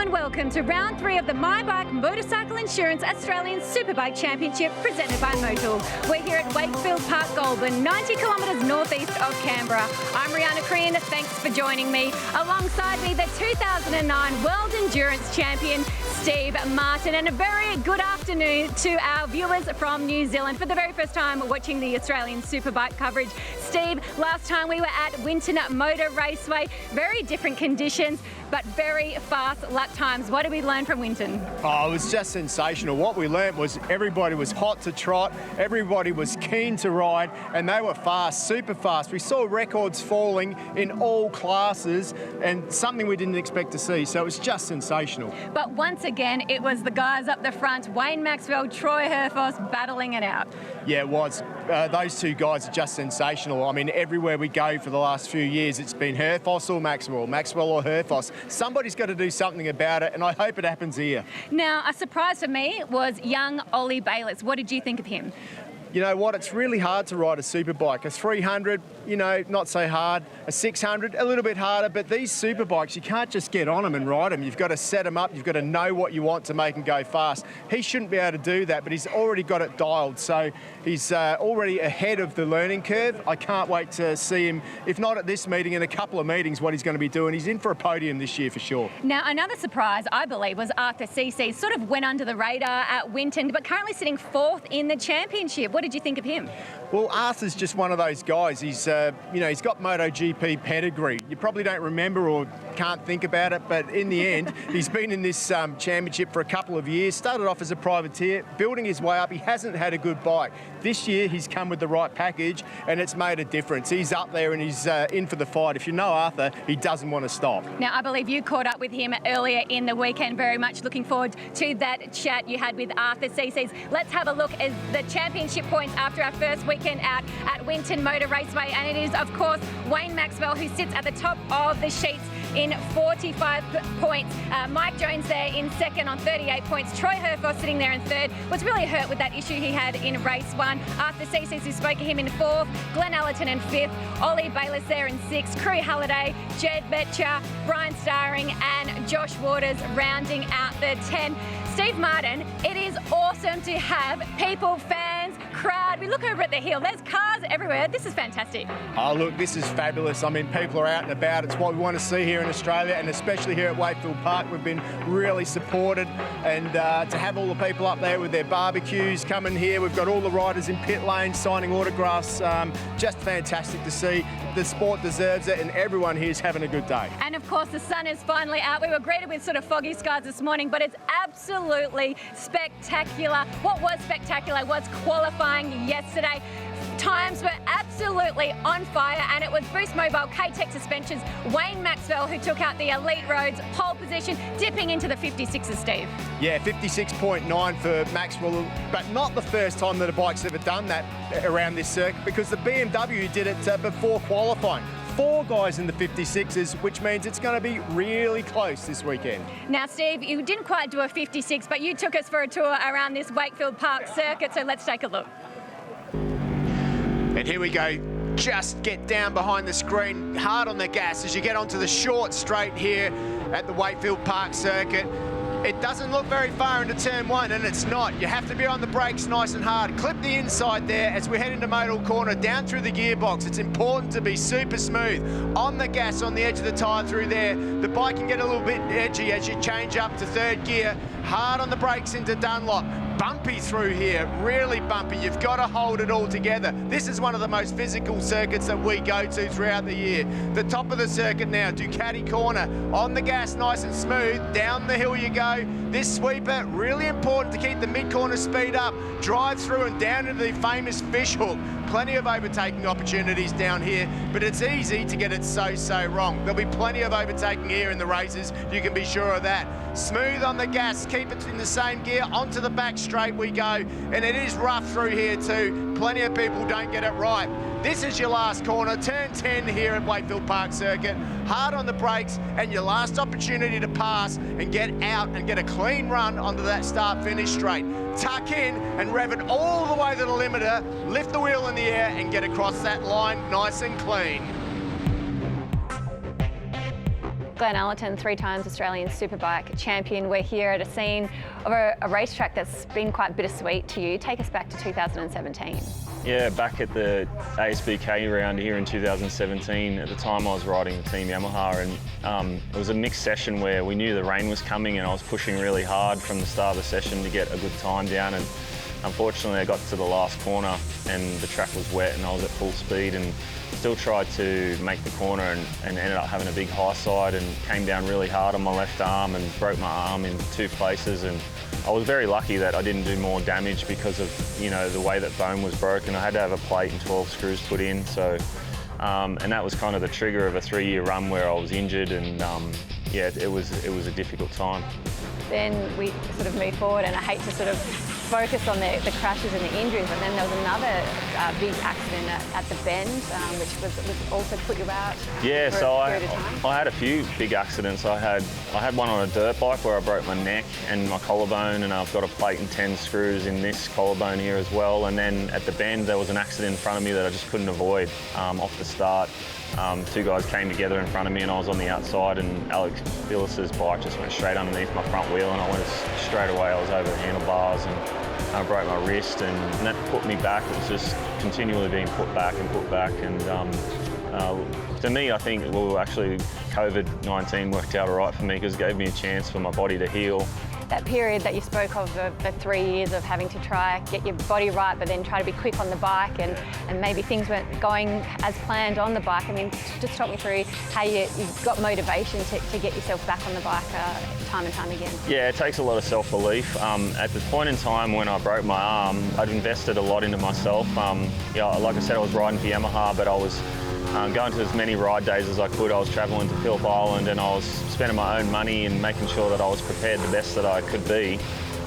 and welcome to round 3 of the My Bike Motorcycle Insurance Australian Superbike Championship presented by Motul. We're here at Wakefield Park, Goulburn, 90 kilometres northeast of Canberra. I'm Rihanna Crean, thanks for joining me. Alongside me, the 2009 World Endurance Champion, Steve Martin, and a very good afternoon to our viewers from New Zealand for the very first time watching the Australian Superbike coverage. Steve, last time we were at Winton Motor Raceway, very different conditions, but very fast lap times. What did we learn from Winton? Oh, it was just sensational. What we learnt was everybody was hot to trot, everybody was keen to ride, and they were fast, super fast. We saw records falling in all classes, and something we didn't expect to see, so it was just sensational. But once again, it was the guys up the front, Wayne Maxwell, Troy Herfoss, battling it out. Yeah, it was. Those two guys are just sensational. I mean, everywhere we go for the last few years, it's been Herfoss or Maxwell, Maxwell or Herfoss. Somebody's got to do something about it, and I hope it happens here. Now, a surprise for me was young Ollie Bayliss. What did you think of him? You know what, it's really hard to ride a superbike. A 300, you know, not so hard. A 600, a little bit harder, but these superbikes, you can't just get on them and ride them. You've got to set them up, you've got to know what you want to make them go fast. He shouldn't be able to do that, but he's already got it dialed, so he's already ahead of the learning curve. I can't wait to see him, if not at this meeting, in a couple of meetings, what he's going to be doing. He's in for a podium this year for sure. Now, another surprise, I believe, was Arthur Sissis. Sort of went under the radar at Winton, but currently sitting 4th in the championship. What did you think of him? Well, Arthur's just one of those guys. He's, you know, he's got MotoGP pedigree. You probably don't remember or can't think about it, but in the end, he's been in this championship for a couple of years. Started off as a privateer, building his way up. He hasn't had a good bike. This year, he's come with the right package, and it's made a difference. He's up there and he's in for the fight. If you know Arthur, he doesn't want to stop. Now, I believe you caught up with him earlier in the weekend. Very much looking forward to that chat you had with Arthur Sissis. Let's have a look at the championship points after our first weekend out at Winton Motor Raceway, and it is, of course, Wayne Maxwell who sits at the top of the sheets in 45 points. Mike Jones there in second on 38 points. Troy Herfoss sitting there in third. Was really hurt with that issue he had in race 1. Arthur Sissis, who spoke to him, in 4th. Glenn Allerton in 5th. Ollie Bayliss there in 6th. Crew Halliday, Jed Betcher, Brian Starring and Josh Waters rounding out the 10. Steve Martin, it is awesome to have people, fans, crowd. We look over at the hill, there's cars everywhere. This is fantastic. Oh, look, this is fabulous. I mean, people are out and about. It's what we want to see here in Australia, and especially here at Wakefield Park. We've been really supported, and to have all the people up there with their barbecues coming here. We've got all the riders in pit lanes signing autographs. Just fantastic to see. The sport deserves it, and everyone here is having a good day. And of course, the sun is finally out. We were greeted with sort of foggy skies this morning, but it's absolutely spectacular. What was spectacular was qualifying yesterday. Times were absolutely on fire, and it was Boost Mobile K-Tech Suspensions, Wayne Maxwell, who took out the Elite Roads pole position, dipping into the 56s, Steve. Yeah, 56.9 for Maxwell, but not the first time that a bike's ever done that around this circuit, because the BMW did it before qualifying. 4 guys in the 56s, which means it's going to be really close this weekend. Now, Steve, you didn't quite do a 56, but you took us for a tour around this Wakefield Park circuit, so let's take a look. And here we go. Just get down behind the screen, hard on the gas as you get onto the short straight here at the Wakefield Park circuit. It doesn't look very far into turn 1, and it's not. You have to be on the brakes nice and hard. Clip the inside there as we head into Motul corner, down through the gearbox. It's important to be super smooth. On the gas, on the edge of the tyre through there. The bike can get a little bit edgy as you change up to 3rd gear. Hard on the brakes into Dunlop. Bumpy through here, really bumpy. You've got to hold it all together. This is one of the most physical circuits that we go to throughout the year. The top of the circuit now, Ducati corner. On the gas, nice and smooth. Down the hill you go. This sweeper, really important to keep the mid-corner speed up. Drive through and down into the famous fish hook. Plenty of overtaking opportunities down here, but it's easy to get it so wrong. There'll be plenty of overtaking here in the races, you can be sure of that. Smooth on the gas, keep it in the same gear, onto the back straight we go, and it is rough through here too. Plenty of people don't get it right. This is your last corner, turn 10 here at Wakefield Park Circuit. Hard on the brakes, and your last opportunity to pass and get out and get a clean run onto that start-finish straight. Tuck in and rev it all the way to the limiter, lift the wheel in the air and get across that line nice and clean. Glenn Allerton, 3 times Australian Superbike champion. We're here at a scene of a racetrack that's been quite bittersweet to you. Take us back to 2017. Yeah, back at the ASBK round here in 2017, at the time I was riding the Team Yamaha, and it was a mixed session where we knew the rain was coming and I was pushing really hard from the start of the session to get a good time down, and unfortunately I got to the last corner and the track was wet and I was at full speed and still tried to make the corner and ended up having a big high side and came down really hard on my left arm and broke my arm in 2 places. And I was very lucky that I didn't do more damage because of, you know, the way that bone was broken. I had to have a plate and 12 screws put in. So, and that was kind of the trigger of a 3-year run where I was injured, and yeah, it was a difficult time. Then we sort of moved forward, and I hate to sort of focus on the crashes and the injuries, but then there was another big accident at the Bend, which was also put you out. Yeah, for so a I period of time. had a few big accidents. I had one on a dirt bike where I broke my neck and my collarbone, and I've got a plate and 10 screws in this collarbone here as well. And then at the Bend there was an accident in front of me that I just couldn't avoid off the start. 2 guys came together in front of me and I was on the outside, and Alex Billis's bike just went straight underneath my front wheel, and I went straight away. I was over the handlebars and I broke my wrist, and that put me back. It was just continually being put back and put back. And to me, I think actually COVID-19 worked out all right for me because it gave me a chance for my body to heal. That period that you spoke of, the 3 years of having to try get your body right, but then try to be quick on the bike, and maybe things weren't going as planned on the bike. I mean, just talk me through how you got motivation to get yourself back on the bike time and time again. Yeah, it takes a lot of self-belief. At the point in time when I broke my arm, I'd invested a lot into myself. Yeah, like I said, I was riding for Yamaha, but I was going to as many ride days as I could. I was travelling to Phillip Island, and I was spending my own money and making sure that I was prepared the best that I could be.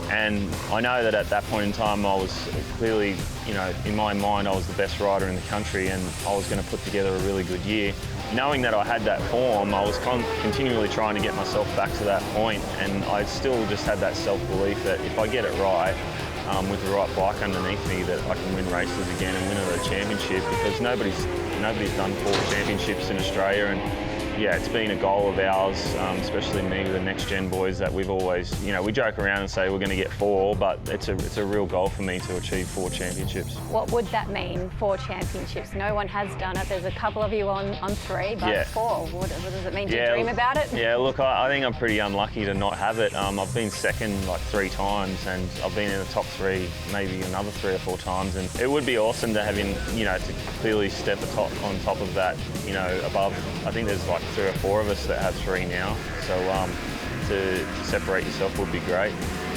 And I know that at that point in time I was clearly, you know, in my mind I was the best rider in the country, and I was going to put together a really good year. Knowing that I had that form, I was continually trying to get myself back to that point, and I still just had that self-belief that if I get it right, with the right bike underneath me, that I can win races again and win a championship, because nobody's done 4 championships in Australia. And yeah, it's been a goal of ours, especially me with the next gen boys, that we've always, you know, we joke around and say we're going to get 4, but it's a real goal for me to achieve 4 championships. What would that mean, 4 championships? No one has done it. There's a couple of you on 3, but yeah. 4. What does it mean? Do you dream about it? Yeah, look, I think I'm pretty unlucky to not have it. I've been second like 3 times, and I've been in the top 3 maybe another 3 or 4 times, and it would be awesome to have, you know, to clearly step on top of that, you know, above. I think there's like 3 or 4 of us that have 3 now, so to separate yourself would be great.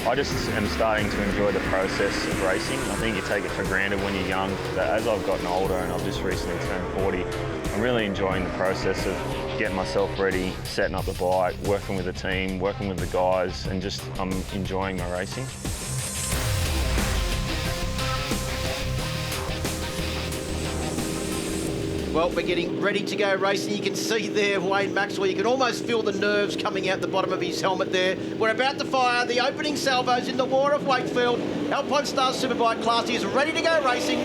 I just am starting to enjoy the process of racing. I think you take it for granted when you're young, but as I've gotten older and I've just recently turned 40, I'm really enjoying the process of getting myself ready, setting up the bike, working with the team, working with the guys, and just I'm enjoying my racing. Well, we're getting ready to go racing. You can see there Wayne Maxwell. You can almost feel the nerves coming out the bottom of his helmet there. We're about to fire the opening salvos in the War of Wakefield. Alpinestars Superbike class is ready to go racing.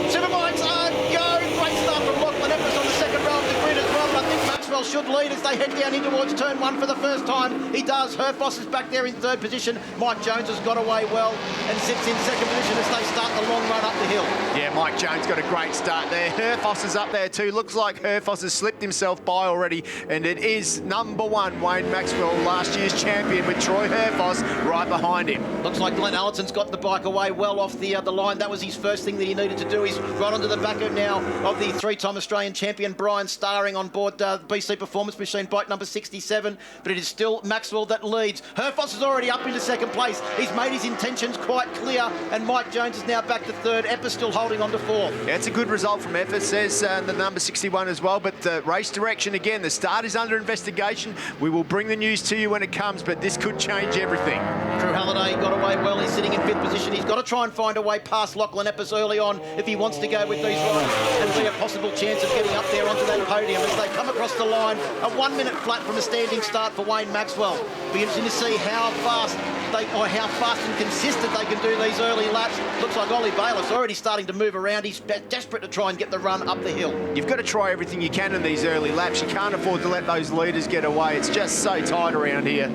Superbikes are go. Great start from Lachlan Evans on the second row of the grid as well. But I think Maxwell should lead as they head down in towards turn 1 for the first time. He does. Herfoss is back there in 3rd position. Mike Jones has got away well and sits in 2nd position as they start the long run up the hill. Yeah, Mike Jones got a great start there. Herfoss is up there too. Looks like Herfoss has slipped himself by already, and it is number 1, Wayne Maxwell, last year's champion, with Troy Herfoss right behind him. Looks like Glenn Allerton's got the bike away well off the line. That was his first thing that he needed to do. He's right onto the back of now of the 3-time Australian champion Brian Starring on board BC Performance Machine, bike number 67, but it is still Maxwell that leads. Herfoss is already up into 2nd place. He's made his intentions quite clear, and Mike Jones is now back to 3rd. Eppa still holding on to 4th. Yeah, it's a good result from Eppa, says the number 61 as well, but the race direction again, the start is under investigation. We will bring the news to you when it comes, but this could change everything. Drew Halliday got away well. He's sitting in 5th position. He's got to try and find a way past Lachlan Eppas early on if he wants to go with these riders and be a possible chance of getting up there onto that podium as they come across the line. A 1 minute flat from a standing start for Wayne Maxwell. Be interesting to see how fast or how fast and consistent they can do these early laps. Looks like Ollie Bayliss already starting to move around. He's desperate to try and get the run up the hill. You've got to try everything you can in these early laps. You can't afford to let those leaders get away. It's just so tight around here.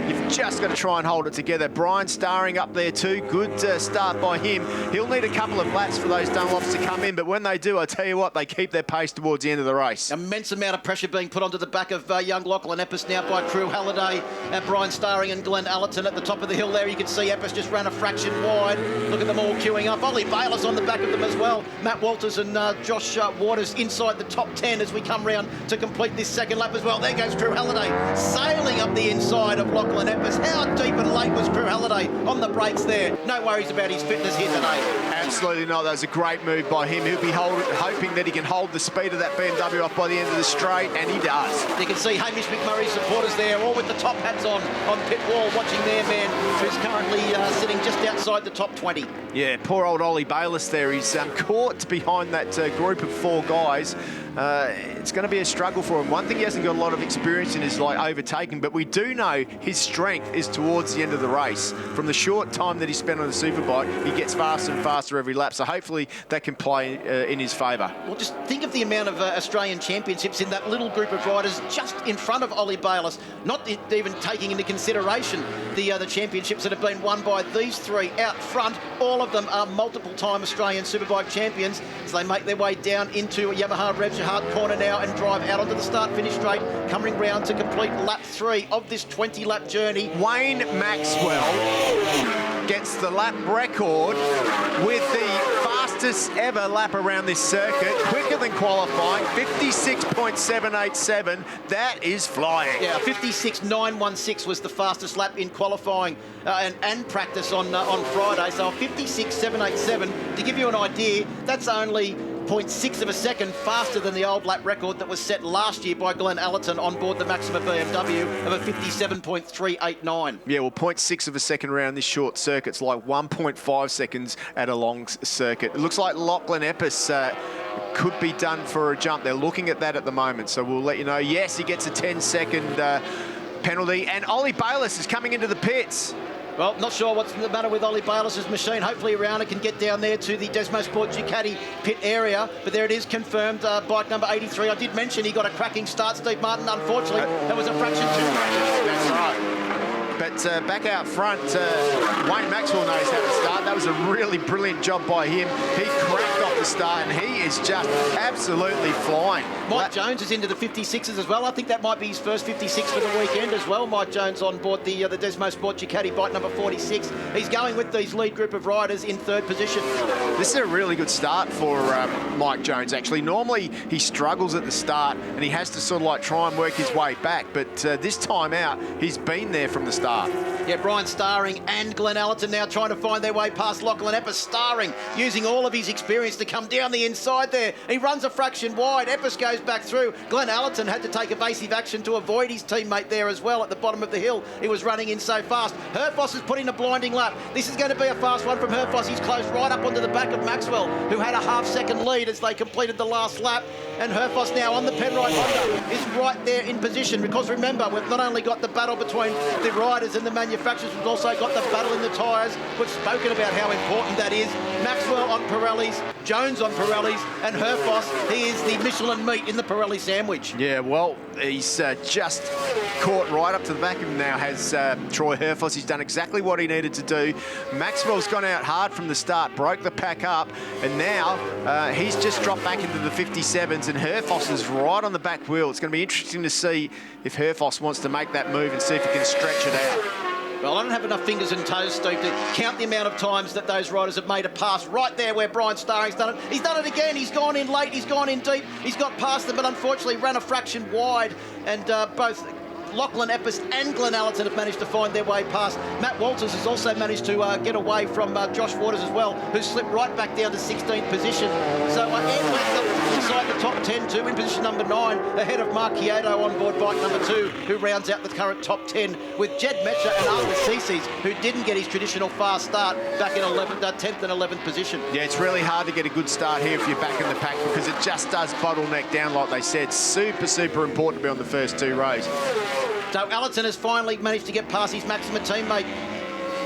You've just got to try and hold it together. Brian Starring up there too. Good start by him. He'll need a couple of laps for those Dunlops to come in, but when they do, I tell you what, they keep their pace towards the end of the race. Immense amount of pressure being put onto the back of young Lachlan Epps now by Crew Halliday, Brian Starring and Glenn Allerton at the top of the hill there. You can see Epps just ran a fraction wide. Look at them all queuing up. Ollie Bayliss on the back of them as well. Matt Walters and Josh Waters inside the top 10 as we come round to complete this second lap as well. There goes Crew Halliday sailing up the inside of Lachlan Epps. How deep and late was Crew Halliday on the brakes there? No worries about his fitness here today. Absolutely not. That was a great move by him. He'll be hoping that he can hold the speed of that BMW off by the end of the straight, and he does. You can see Hamish McMurray's supporters there, all with the top hats on pit wall, watching their man, who's currently sitting just outside the top 20. Yeah, poor old Ollie Bayliss there. He's caught behind that group of 4 guys. It's going to be a struggle for him. One thing he hasn't got a lot of experience in is like overtaking, but we do know his strength is towards the end of the race. From the short time that he spent on the Superbike, he gets faster and faster every lap, so hopefully that can play in his favour. Well, just think of the amount of Australian championships in that little group of riders just in front of Ollie Bayliss, not even taking into consideration the championships that have been won by these 3 out front. All of them are multiple-time Australian Superbike champions as they make their way down into Yamaha Rev's hard corner now and drive out onto the start-finish straight, coming round to complete lap 3 of this 20-lap journey. Wayne Maxwell gets the lap record with the fastest ever lap around this circuit, quicker than qualifying, 56.787. That is flying. Yeah, 56.916 was the fastest lap in qualifying and practice on Friday. So 56.787, to give you an idea, that's only 0.6 of a second faster than the old lap record that was set last year by Glenn Allerton on board the Maxima BMW of a 57.389. Yeah, well, 0.6 of a second around this short circuit's like 1.5 seconds at a long circuit. It looks like Lachlan Epps could be done for a jump. They're looking at that at the moment, so we'll let you know. Yes, he gets a 10-second penalty, and Ollie Bayliss is coming into the pits. Well, not sure what's the matter with Ollie Bayliss's machine. Hopefully around it can get down there to the Desmo Sport Ducati pit area. But there it is, confirmed, bike number 83. I did mention he got a cracking start, Steve Martin. Unfortunately, that was a fraction too fraction. That's right. But back out front, Wayne Maxwell knows how to start. That was a really brilliant job by him. He cracked off the start, and he is just absolutely flying. Mike Jones is into the 56s as well. I think that might be his first 56 for the weekend as well. Mike Jones on board the Desmo Sport Ducati bike number 46. He's going with these lead group of riders in 3rd position. This is a really good start for Mike Jones, actually. Normally, he struggles at the start, and he has to sort of like try and work his way back. But this time out, he's been there from the start. Yeah, Brian Starring and Glenn Allerton now trying to find their way past Lachlan Epps. Starring using all of his experience to come down the inside there. He runs a fraction wide. Epps goes back through. Glenn Allerton had to take evasive action to avoid his teammate there as well at the bottom of the hill. He was running in so fast. Herfoss has put in a blinding lap. This is going to be a fast one from Herfoss. He's closed right up onto the back of Maxwell, who had a half-second lead as they completed the last lap. And Herfoss now on the Penrite Honda is right there in position, because remember, we've not only got the battle between the riders and the manufacturers, we've also got the battle in the tyres. We've spoken about how important that is. Maxwell on Pirellis, Jones on Pirellis, and Herfoss, he is the Michelin meat in the Pirelli sandwich. Yeah, well, he's just caught right up to the back of him now, has Troy Herfoss. He's done exactly what he needed to do. Maxwell's gone out hard from the start, broke the pack up, and now he's just dropped back into the 57s, and Herfoss is right on the back wheel. It's going to be interesting to see if Herfoss wants to make that move and see if he can stretch it out. Well, I don't have enough fingers and toes, Steve, to count the amount of times that those riders have made a pass right there where Brian Starring's done it. He's done it again. He's gone in late. He's gone in deep. He's got past them, but unfortunately ran a fraction wide. And both Lachlan Epps and Glenn Allerton have managed to find their way past. Matt Walters has also managed to get away from Josh Waters as well, who slipped right back down to 16th position. So Ed inside the top 10 too, in position number 9, ahead of Mark Chiedo on board bike number 2, who rounds out the current top 10 with Jed Metcher and Arthur Sissis, who didn't get his traditional fast start back in 10th and 11th position. Yeah, it's really hard to get a good start here if you're back in the pack, because it just does bottleneck down, like they said. Super, super important to be on the first 2 rows. So Allerton has finally managed to get past his Maxima teammate.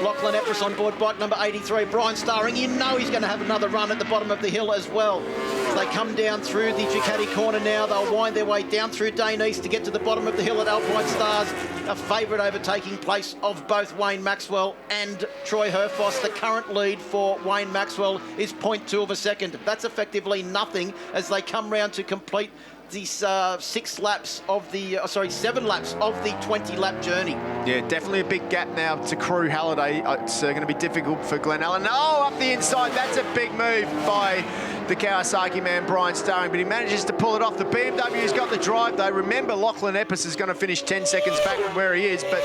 Lachlan Epris on board bike number 83. Brian Starring, you know he's going to have another run at the bottom of the hill as well. As they come down through the Ducati corner now, they'll wind their way down through Dane East to get to the bottom of the hill at Alpinestars. A favourite overtaking place of both Wayne Maxwell and Troy Herfoss. The current lead for Wayne Maxwell is 0.2 of a second. That's effectively nothing as they come round to complete these 7 laps of the 20-lap journey. Yeah, definitely a big gap now to Crew Halliday. It's going to be difficult for Glenn Allerton. Oh, up the inside. That's a big move by the Kawasaki man, Brian Starring, but he manages to pull it off. The BMW's got the drive, though. Remember, Lachlan Epis is going to finish 10 seconds back from where he is, but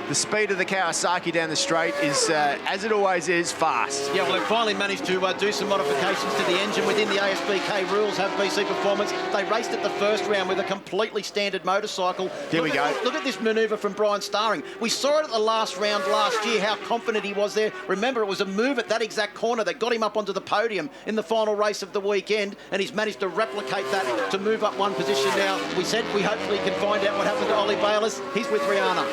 the speed of the Kawasaki down the straight is, as it always is, fast. Yeah, well, they've finally managed to do some modifications to the engine within the ASBK rules, have BC Performance. They raced it the first round with a completely standard motorcycle. Here we go. Look at this manoeuvre from Brian Starring. We saw it at the last round last year, how confident he was there. Remember, it was a move at that exact corner that got him up onto the podium in the final race of the weekend, and he's managed to replicate that to move up one position now. We said we hopefully can find out what happened to Ollie Bayliss. He's with Rihanna.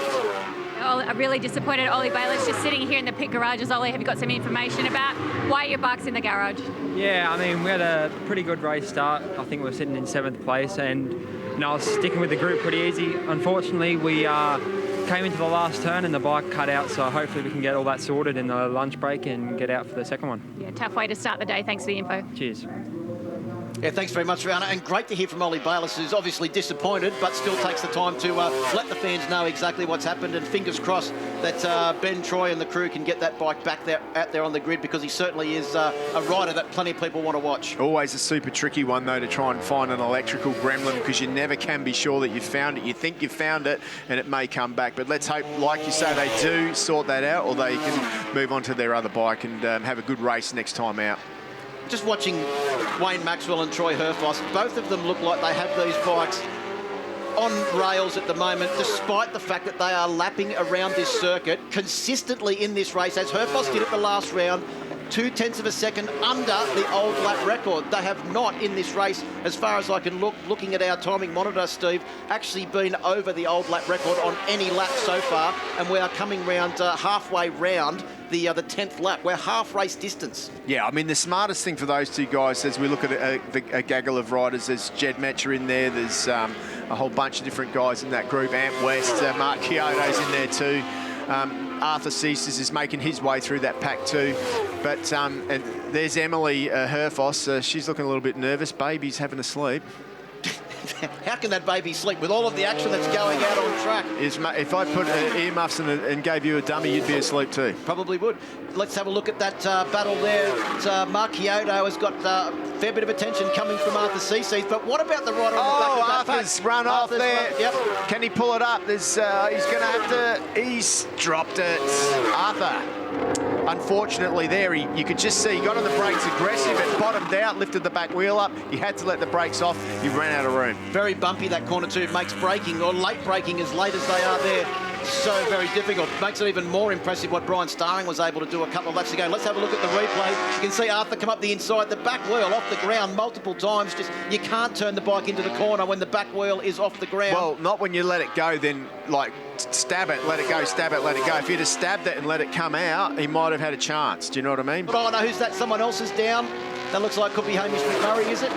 Oh, I'm really disappointed. Ollie Bayliss just sitting here in the pit garages. Ollie, have you got some information about why your bike's in the garage? Yeah, I mean, we had a pretty good race start. I think we were sitting in 7th place, and I was sticking with the group pretty easy. Unfortunately, we came into the last turn and the bike cut out, so hopefully we can get all that sorted in the lunch break and get out for the second one. Yeah, tough way to start the day. Thanks for the info. Cheers. Yeah, thanks very much, Rihanna, and great to hear from Ollie Bayliss, who's obviously disappointed, but still takes the time to let the fans know exactly what's happened, and fingers crossed that Ben Troy and the crew can get that bike back there, out there on the grid, because he certainly is a rider that plenty of people want to watch. Always a super tricky one, though, to try and find an electrical gremlin, because you never can be sure that you've found it. You think you've found it, and it may come back, but let's hope, like you say, they do sort that out, or they can move on to their other bike and have a good race next time out. Just watching Wayne Maxwell and Troy Herfoss, both of them look like they have these bikes on rails at the moment, despite the fact that they are lapping around this circuit consistently in this race, as Herfoss did at the last round, 0.2 of a second under the old lap record. They have not in this race, as far as I can look, looking at our timing monitor, Steve, actually been over the old lap record on any lap so far, and we are coming round halfway round the 10th lap. We're half race distance. Yeah, I mean, the smartest thing for those two guys, as we look at a gaggle of riders, there's Jed Metcher in there, there's a whole bunch of different guys in that group, Ant West, Mark Kyoto's in there too. Arthur Sissis is making his way through that pack too. But and there's Emily Herfoss. She's looking a little bit nervous. Baby's having a sleep. How can that baby sleep with all of the action that's going out on track? If I put earmuffs and gave you a dummy, you'd be asleep too. Probably would. Let's have a look at that battle there. Mark Kyoto has got a fair bit of attention coming from Arthur Sissis. But what about the rider on the back of that pack? Arthur's run off there. Yep. Can he pull it up? He's going to have to... He's dropped it. Arthur. Unfortunately there, you could just see he got on the brakes aggressive, it bottomed out, lifted the back wheel up. He had to let the brakes off. He ran out of room. Very bumpy, that corner two. Makes braking, or late braking as late as they are there, so very difficult. Makes it even more impressive what Brian Starring was able to do a couple of laps ago. Let's have a look at the replay. You can see Arthur come up the inside, the back wheel off the ground multiple times. Just, you can't turn the bike into the corner when the back wheel is off the ground. Well, not when you let it go, then like stab it, let it go, stab it, let it go. If you'd have stabbed it and let it come out, he might have had a chance. Do you know what I mean? But I know who's that. Someone else is down. That looks like could be Hamish McMurray, is it?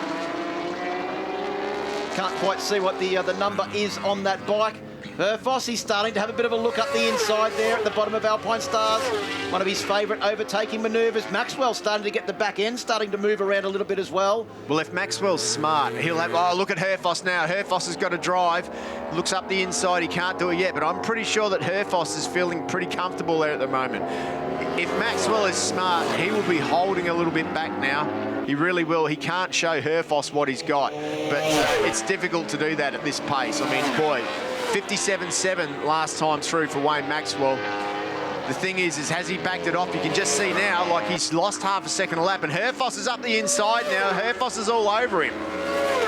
Can't quite see what the number is on that bike. Fossey's starting to have a bit of a look up the inside there at the bottom of Alpinestars. One of his favourite overtaking manoeuvres. Maxwell's starting to get the back end, starting to move around a little bit as well. Well, if Maxwell's smart, he'll have... Oh, look at Herfoss now. Herfoss has got to drive. Looks up the inside. He can't do it yet, but I'm pretty sure that Herfoss is feeling pretty comfortable there at the moment. If Maxwell is smart, he will be holding a little bit back now. He really will. He can't show Herfoss what he's got, but it's difficult to do that at this pace. I mean, boy, 57.7 last time through for Wayne Maxwell. The thing is has he backed it off? You can just see now, like he's lost half a second a lap, and Herfoss is up the inside now. Herfoss is all over him.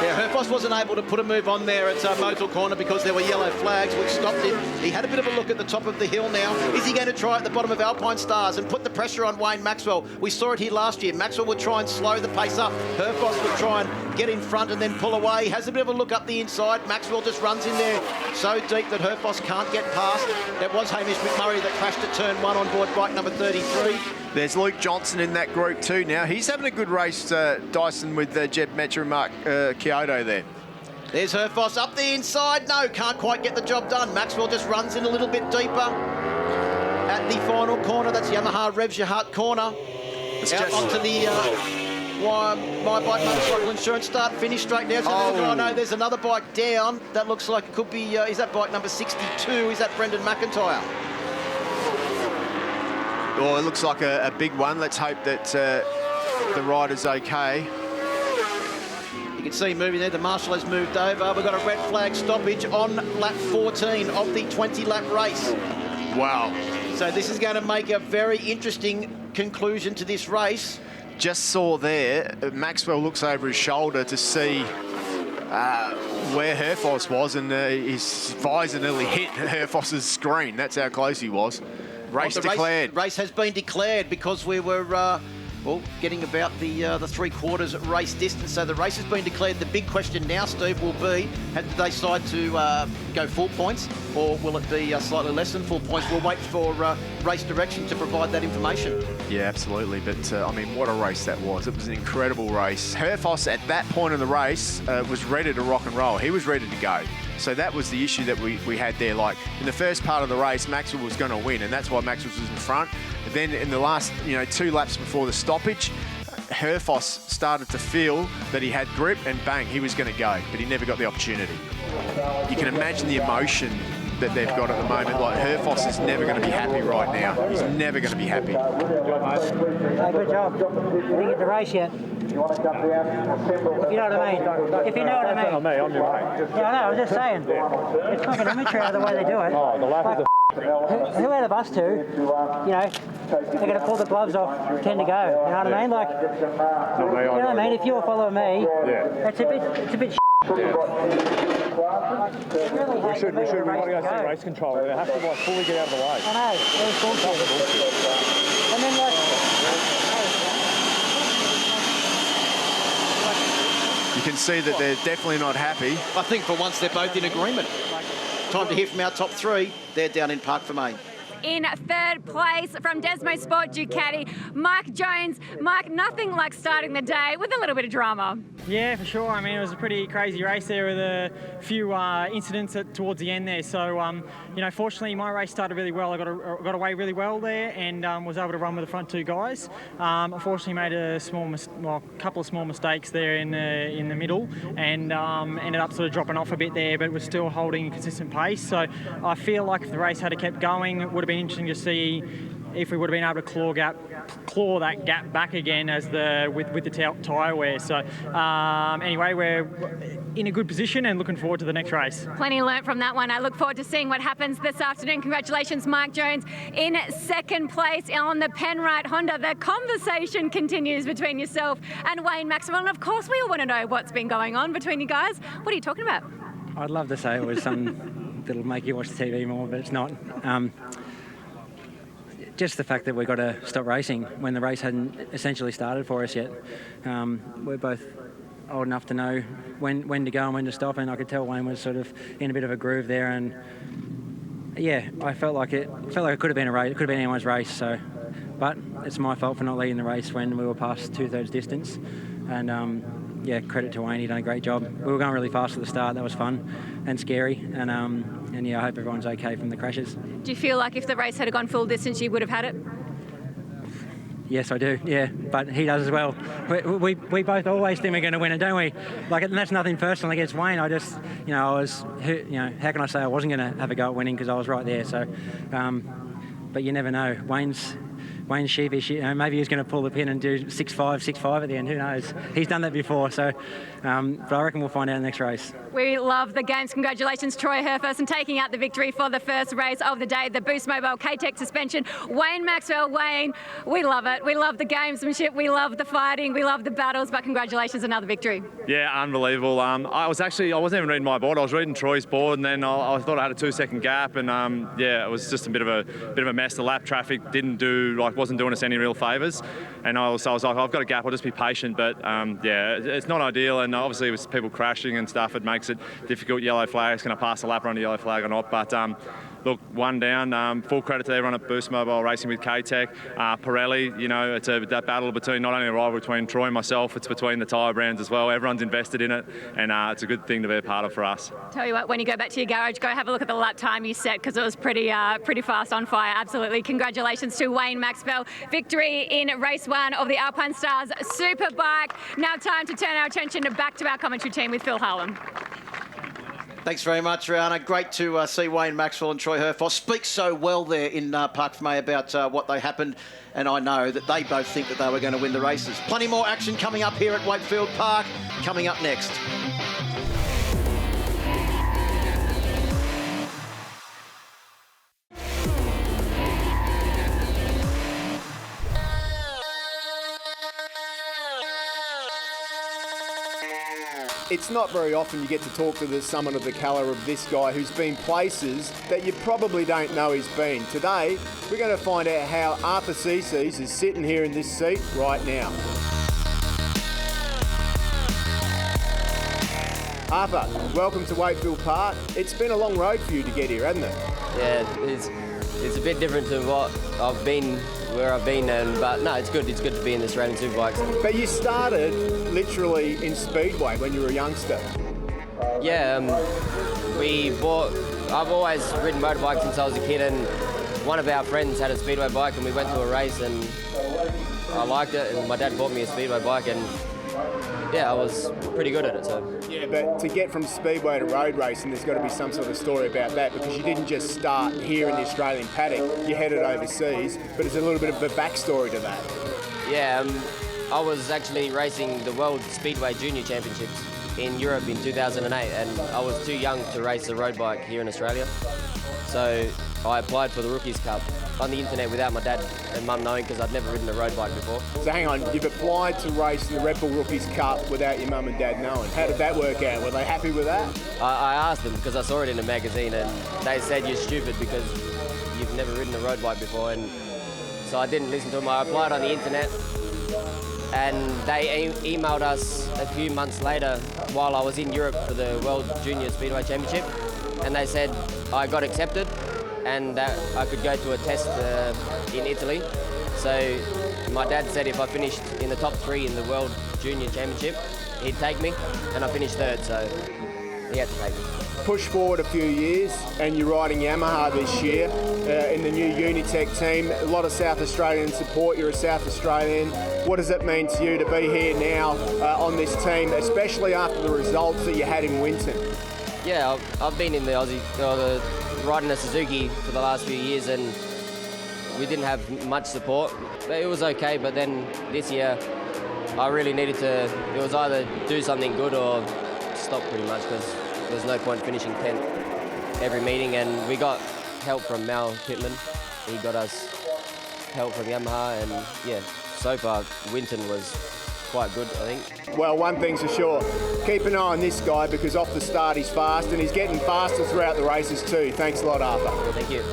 Yeah, Herfoss wasn't able to put a move on there at Motul corner because there were yellow flags which stopped him. He had a bit of a look at the top of the hill now. Is he going to try at the bottom of Alpinestars and put the pressure on Wayne Maxwell? We saw it here last year. Maxwell would try and slow the pace up. Herfoss would try and get in front and then pull away. Has a bit of a look up the inside. Maxwell just runs in there so deep that Herfoss can't get past. That was Hamish McMurray that crashed at turn 1 on board bike number 33. There's Luke Johnson in that group too now. He's having a good race, Dyson, with Jeb Metcher and Mark Kyoto there. There's Herfoss up the inside. No, can't quite get the job done. Maxwell just runs in a little bit deeper at the final corner. That's Yamaha Revs Your Heart corner. Out onto the My Bike Motorcycle Insurance start finish straight now. So oh no, there's another bike down. That looks like it could be, is that bike number 62? Is that Brendan McIntyre? Oh, it looks like a big one. Let's hope that the rider's okay. You can see moving there, the marshal has moved over. We've got a red flag stoppage on lap 14 of the 20-lap race. Wow. So this is going to make a very interesting conclusion to this race. Just saw there, Maxwell looks over his shoulder to see where Herfoss was, and his visor nearly hit Herfoss's screen. That's how close he was. Race declared. Race has been declared because we were, well, getting about the three-quarters race distance. So the race has been declared. The big question now, Steve, will be, do they decide to go full points, or will it be slightly less than full points? We'll wait for race direction to provide that information. Yeah, absolutely. But, I mean, what a race that was. It was an incredible race. Herfoss, at that point in the race, was ready to rock and roll. He was ready to go. So that was the issue that we had there. Like, in the first part of the race, Maxwell was going to win, and that's why Maxwell was in front. But then in the last, 2 laps before the stoppage, Herfoss started to feel that he had grip, and bang, he was going to go, but he never got the opportunity. You can imagine the emotion that they've got at the moment. Like, Herfoss is never going to be happy right now. He's never going to be happy. Hey, good job. We didn't get the race yet. If you know what I mean. If you know what I mean. Not me, I'm your mate. Yeah, I know, I'm just saying. It's fucking amateur the way they do it. Oh, the lack of who out of us two, they're going to pull the gloves off, 10 to go. You know what I mean? Like, not me, you know what I mean? If you were following me, it's a bit We should want to go see race control. They have to fully get out of the way. I know, it was bullshit. And then You can see that they're definitely not happy. I think for once they're both in agreement. Time to hear from our top 3. They're down in Park Fermain. In third place from Desmo Sport Ducati, Mike Jones. Mike, nothing like starting the day with a little bit of drama. Yeah, for sure. I mean, it was a pretty crazy race there with a few incidents towards the end there. So, fortunately, my race started really well. I got away really well there and was able to run with the front 2 guys. Unfortunately, made a couple of small mistakes there in the middle and ended up sort of dropping off a bit there, but was still holding a consistent pace. So, I feel like if the race had kept going, it would have been interesting to see if we would have been able to claw that gap back again with the tyre wear. So anyway, we're in a good position and looking forward to the next race. Plenty learnt from that one. I look forward to seeing what happens this afternoon. Congratulations, Mike Jones, in second place on the Penrite Honda. The conversation continues between yourself and Wayne Maxwell, and of course we all want to know what's been going on between you guys. What are you talking about? I'd love to say it was something that'll make you watch the TV more, but it's not. Just the fact that we've got to stop racing when the race hadn't essentially started for us yet. We're both old enough to know when to go and when to stop, and I could tell Wayne was sort of in a bit of a groove there, and yeah, I felt like it could have been a race. It could have been anyone's race. So, but it's my fault for not leading the race when we were past 2/3 distance, and yeah, credit to Wayne. He done a great job. We were going really fast at the start. That was fun and scary, and yeah, I hope everyone's okay from the crashes. Do you feel like if the race had gone full distance, you would have had it? Yes, I do. Yeah, but he does as well. We both always think we're going to win it, don't we? Like, and that's nothing personal against Wayne. I just, I was, how can I say I wasn't going to have a go at winning because I was right there. So, but you never know. Wayne's sheepish. Maybe he's going to pull the pin and do 6.5 at the end. Who knows? He's done that before. So, but I reckon we'll find out in the next race. We love the games. Congratulations, Troy Herfoss, and taking out the victory for the first race of the day, the Boost Mobile K-Tech suspension. Wayne Maxwell, Wayne, we love it. We love the gamesmanship. We love the fighting. We love the battles. But congratulations, another victory. Yeah, unbelievable. I wasn't even reading my board. I was reading Troy's board, and then I thought I had a 2-second gap, and yeah, it was just a bit of a mess. The lap traffic didn't do like wasn't doing us any real favours. And I was like, I've got a gap, I'll just be patient. But yeah, it's not ideal. And obviously with people crashing and stuff, it makes it difficult. Yellow flag, going to pass the lap on the yellow flag or not. But look, one down. Full credit to everyone at Boost Mobile Racing with K-Tech. Pirelli, you know, it's that battle between not only a rival between Troy and myself, it's between the tyre brands as well. Everyone's invested in it, and it's a good thing to be a part of for us. Tell you what, when you go back to your garage, go have a look at the lap time you set, because it was pretty fast on fire. Absolutely. Congratulations to Wayne Maxwell. Victory in race 1 of the Alpinestars Superbike. Now time to turn our attention back to our commentary team with Phil Harlem. Thanks very much, Rihanna. Great to see Wayne Maxwell and Troy Herfoss speak so well there in Park for May about what they happened, and I know that they both think that they were going to win the races. Plenty more action coming up here at Wakefield Park, coming up next. It's not very often you get to talk to someone of the calibre of this guy who's been places that you probably don't know he's been. Today, we're going to find out how Arthur Sissis is sitting here in this seat right now. Arthur, welcome to Wakefield Park. It's been a long road for you to get here, hasn't it? Yeah, it's a bit different to what I've been, where I've been, but no, it's good. It's good to be in the Australian Superbikes. But you started literally in Speedway when you were a youngster. Yeah, I've always ridden motorbikes since I was a kid, and one of our friends had a Speedway bike, and we went to a race, and I liked it, and my dad bought me a Speedway bike, and yeah, I was pretty good at it. So. Yeah, but to get from Speedway to road racing, there's got to be some sort of story about that, because you didn't just start here in the Australian paddock, you headed overseas, but there's a little bit of a backstory to that. Yeah, I was actually racing the World Speedway Junior Championships in Europe in 2008, and I was too young to race a road bike here in Australia. So I applied for the Rookies Cup on the internet without my dad and mum knowing, because I'd never ridden a road bike before. So hang on, you've applied to race in the Red Bull Rookies Cup without your mum and dad knowing. How did that work out? Were they happy with that? I asked them, because I saw it in a magazine, and they said you're stupid because you've never ridden a road bike before, and so I didn't listen to them. I applied on the internet, and they emailed us a few months later while I was in Europe for the World Junior Speedway Championship, and they said I got accepted and that I could go to a test in Italy. So my dad said if I finished in the top 3 in the World Junior Championship, he'd take me, and I finished 3rd, so he had to take me. Push forward a few years and you're riding Yamaha this year in the new Unitech team. A lot of South Australian support. You're a South Australian. What does it mean to you to be here now on this team, especially after the results that you had in Winton? Yeah, I've been in the Aussie, riding a Suzuki for the last few years, and we didn't have much support. But it was okay, but then this year I really needed to, it was either do something good or stop pretty much, because there's no point finishing 10th every meeting, and we got help from Mal Pittman. He got us help from Yamaha, and yeah, so far Winton was quite good, I think. Well, one thing's for sure, keep an eye on this guy, because off the start he's fast, and he's getting faster throughout the races too. Thanks a lot, Arthur. Thank you.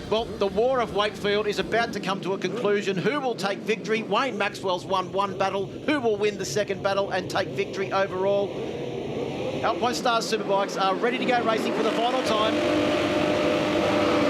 Well, the war of Wakefield is about to come to a conclusion. Who will take victory? Wayne Maxwell's won one battle. Who will win the second battle and take victory overall? Alpinestars Superbikes are ready to go racing for the final time.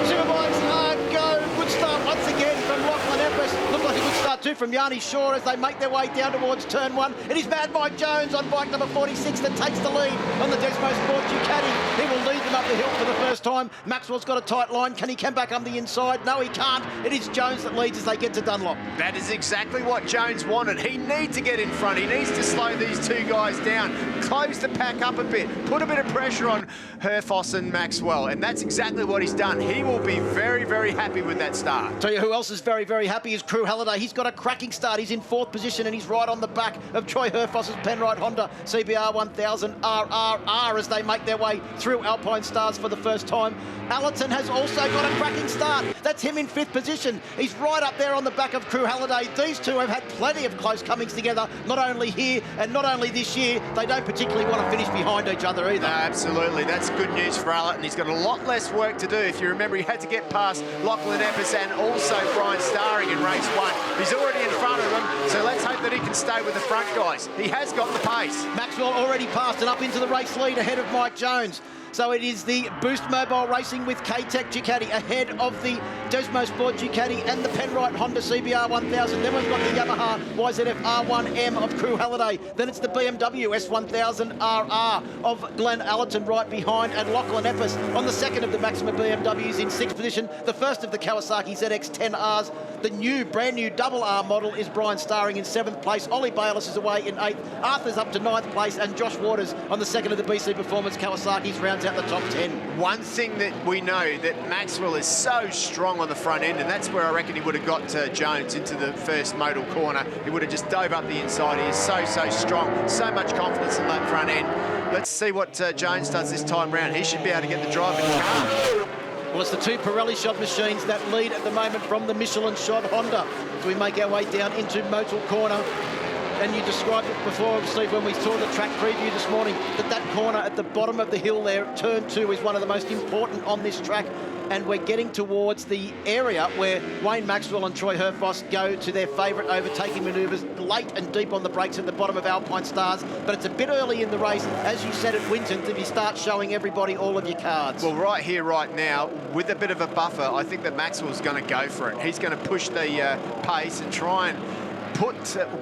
Superbikes are go. Good start once again from Lachlan Empress. Looked like a good start too from Yanni Shaw as they make their way down towards turn 1. It is Mad Mike Jones on bike number 46 that takes the lead on the Desmo Sport Ducati. He will lead them up the hill for the first time. Maxwell's got a tight line. Can he come back on the inside? No, he can't. It is Jones that leads as they get to Dunlop. That is exactly what Jones wanted. He needs to get in front. He needs to slow these two guys down, close the pack up a bit, put a bit of pressure on Herfoss and Maxwell, and that's exactly what he's done. He will be very, very happy with that start. Tell you who else is very, very happy is Crew Halliday. He's got a a cracking start. He's in 4th position and he's right on the back of Troy Herfoss's Penrite Honda CBR 1000 RRR as they make their way through Alpinestars for the first time. Allerton has also got a cracking start. That's him in 5th position. He's right up there on the back of Crew Halliday. These two have had plenty of close comings together, not only here and not only this year. They don't particularly want to finish behind each other either. No, absolutely. That's good news for Allerton. He's got a lot less work to do. If you remember, he had to get past Lachlan Epps and also Brian Starring in race 1. He's already in front of them, so let's hope that he can stay with the front guys. He has got the pace. Maxwell already passed and up into the race lead ahead of Mike Jones. So it is the Boost Mobile Racing with K-Tech Ducati ahead of the Desmo Sport Ducati and the Penrite Honda CBR 1000. Then we've got the Yamaha YZF R1M of Crew Halliday. Then it's the BMW S1000RR of Glenn Allerton right behind, and Lachlan Epps on the second of the Maxima BMWs in 6th position. The first of the Kawasaki ZX-10Rs. The new, brand new double R model is Brian Starring in 7th place. Ollie Bayliss is away in 8th. Arthur's up to 9th place, and Josh Waters on the second of the BC Performance Kawasaki's rounds out the top 10. One thing that we know, that Maxwell is so strong on the front end, and that's where I reckon he would have got Jones into the first Motul corner. He would have just dove up the inside. He is so strong, so much confidence in that front end. Let's see what Jones does this time round. He should be able to get the driving car. Well, it's the two Pirelli shod machines that lead at the moment from the Michelin shod Honda. So we make our way down into Motul corner. And you described it before, Steve, when we saw the track preview this morning, that corner at the bottom of the hill there, turn 2, is one of the most important on this track. And we're getting towards the area where Wayne Maxwell and Troy Herfoss go to their favourite overtaking manoeuvres, late and deep on the brakes at the bottom of Alpinestars. But it's a bit early in the race, as you said at Winton, to start showing everybody all of your cards. Well, right here, right now, with a bit of a buffer, I think that Maxwell's going to go for it. He's going to push the pace and try and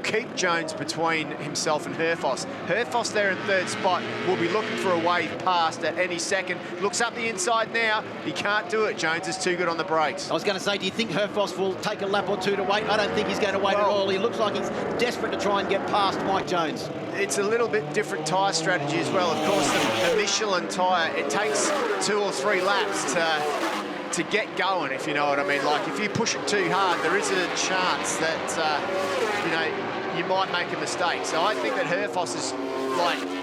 keep Jones between himself and Herfoss. Herfoss there in 3rd spot will be looking for a wave past at any second. Looks up the inside now. He can't do it. Jones is too good on the brakes. I was going to say, do you think Herfoss will take a lap or two to wait? I don't think he's going to wait at all. He looks like he's desperate to try and get past Mike Jones. It's a little bit different tyre strategy as well. Of course, the Michelin tyre, it takes 2 or 3 laps to get going, if you know what I mean. Like, if you push it too hard, there is a chance that, you might make a mistake. So I think that Herfoss is,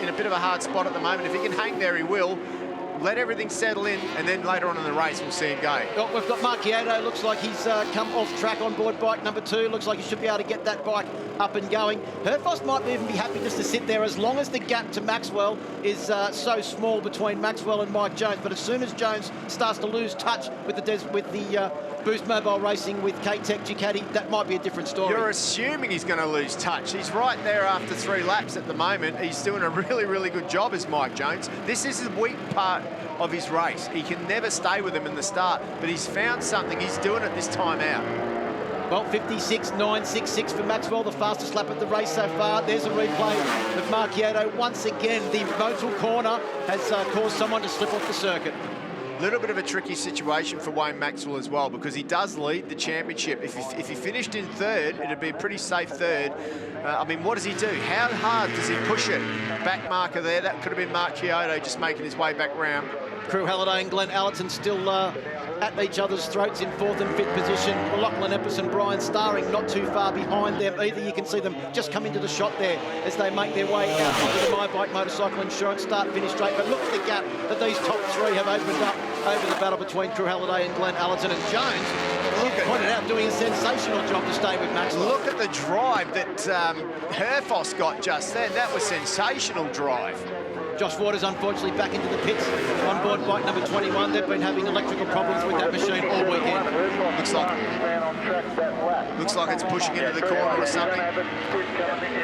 in a bit of a hard spot at the moment. If he can hang there, he will. Let everything settle in, and then later on in the race, we'll see him go. Well, we've got Marchiato. Looks like he's come off track on board bike number 2. Looks like he should be able to get that bike up and going. Herfoss might even be happy just to sit there as long as the gap to Maxwell is so small between Maxwell and Mike Jones. But as soon as Jones starts to lose touch with the Boost Mobile Racing with K-Tech Ducati, that might be a different story. You're assuming he's going to lose touch. He's right there after 3 laps at the moment. He's doing a really good job as Mike Jones. This is the weak part of his race. He can never stay with him in the start, but he's found something. He's doing it this time out. Well, 56.966 for Maxwell, the fastest lap of the race so far. There's a replay of Marchiato. Once again, the Motul corner has caused someone to slip off the circuit. A little bit of a tricky situation for Wayne Maxwell as well, because he does lead the championship. If he finished in 3rd, it'd be a pretty safe 3rd. What does he do? How hard does he push it? Back marker there. That could have been Mark Chiodo just making his way back round. Crew Halliday and Glenn Allerton still at each other's throats in 4th and 5th position. Lachlan Epps and Brian Starring not too far behind them either. You can see them just come into the shot there as they make their way out into the My Bike Motorcycle Insurance start-finish straight. But look at the gap that these top 3 have opened up over the battle between Crew Halliday and Glenn Allerton. And Jones, pointed out, doing a sensational job to stay with Maxwell. Look at the drive that Herfoss got just then. That was sensational drive. Josh Waters, unfortunately, back into the pits on board bike number 21. They've been having electrical problems with that machine all weekend. Looks like it's pushing into the corner or something.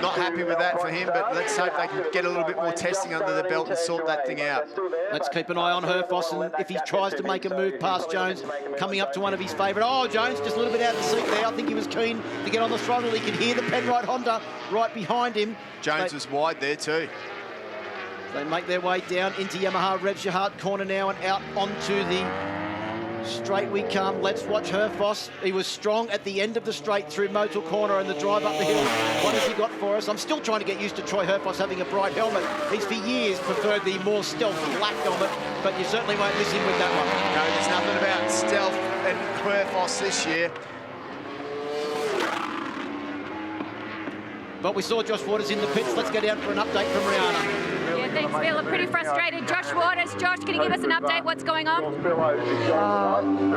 Not happy with that for him, but let's hope they can get a little bit more testing under the belt and sort that thing out. Let's keep an eye on Herfoss, and if he tries to make a move past Jones, coming up to one of his favourite. Oh, Jones just a little bit out of the seat there. I think he was keen to get on the throttle. He could hear the Penrite Honda right behind him. Jones was wide there too. They make their way down into Yamaha Revs your Heart corner now and out onto the straight we come. Let's watch Herfoss. He was strong at the end of the straight through Motul corner and the drive up the hill. What has he got for us? I'm still trying to get used to Troy Herfoss having a bright helmet. He's for years preferred the more stealth black helmet, but you certainly won't miss him with that one. No, there's nothing about stealth and Herfoss this year. But we saw Josh Waters in the pits. Let's go down for an update from Rihanna. Yeah, thanks, Phil. I'm pretty frustrated. Josh Waters. Josh, can you give us an update? What's going on?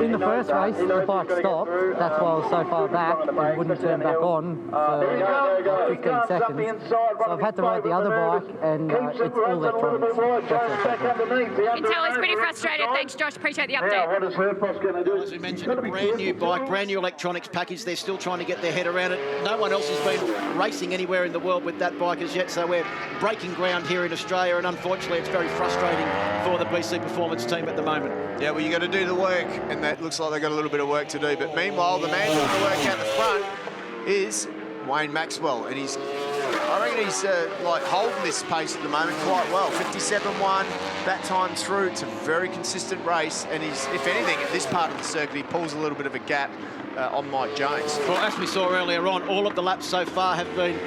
In the first race, the bike stopped. That's why I was so far back and wouldn't turn back on for 15 seconds. So I've had to ride the other bike, and it's all electronics. You can tell he's pretty frustrated. Thanks, Josh. Appreciate the update. As we mentioned, a brand new bike, brand new electronics package. They're still trying to get their head around it. No one else has been racing anywhere in the world with that bike as yet, so we're breaking ground here in Australia, and unfortunately it's very frustrating for the BC Performance team at the moment. Yeah, well, you got to do the work, and that looks like they've got a little bit of work to do. But meanwhile, the man doing the work out the front is Wayne Maxwell, and I reckon he's like holding this pace at the moment quite well. 57.1, that time through. It's a very consistent race, and he's, if anything, at this part of the circuit, he pulls a little bit of a gap on Mike Jones. Well, as we saw earlier on, all of the laps so far have been